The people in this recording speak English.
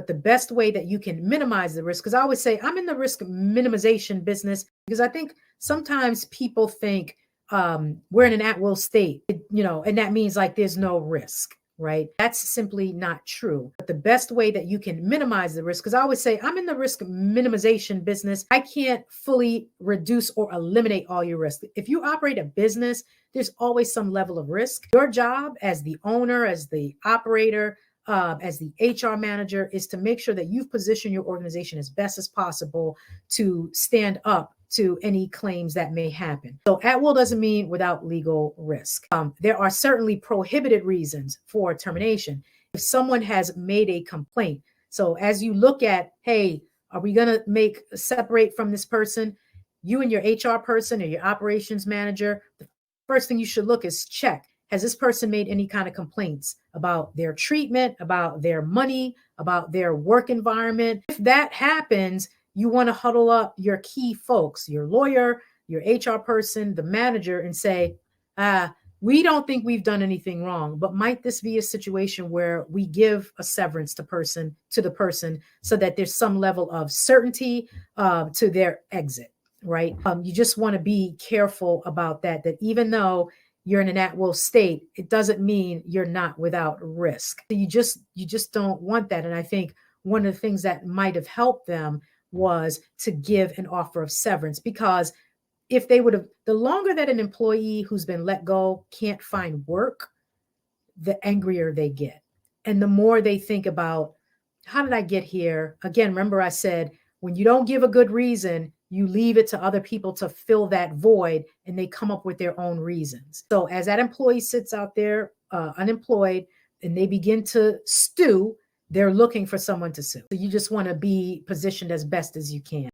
But the best way that you can minimize the risk, because I always say I'm in the risk minimization business, because I think sometimes people think we're in an at-will state, and that means like there's no risk, right? That's simply not true. But the best way that you can minimize the risk, because I always say I'm in the risk minimization business. I can't fully reduce or eliminate all your risk. If you operate a business, there's always some level of risk. Your job as the owner, as the operator, as the HR manager, is to make sure that you've positioned your organization as best as possible to stand up to any claims that may happen. So at will doesn't mean without legal risk. There are certainly prohibited reasons for termination. If someone has made a complaint, so as you look at, hey, are we going to separate from this person? You and your HR person or your operations manager, the first thing you should look is check. Has this person made any kind of complaints about their treatment, about their money, about their work environment? If that happens, you want to huddle up your key folks, your lawyer, your HR person, the manager, and say, we don't think we've done anything wrong, but might this be a situation where we give a severance to the person so that there's some level of certainty to their exit, right? You just want to be careful about that even though you're in an at-will state, it doesn't mean you're not without risk. You just don't want that. And I think one of the things that might have helped them was to give an offer of severance, because if they would have, the longer that an employee who's been let go can't find work, the angrier they get. And the more they think about, how did I get here? Again, remember I said, when you don't give a good reason, you leave it to other people to fill that void, and they come up with their own reasons. So as that employee sits out there unemployed and they begin to stew, they're looking for someone to sue. So you just want to be positioned as best as you can.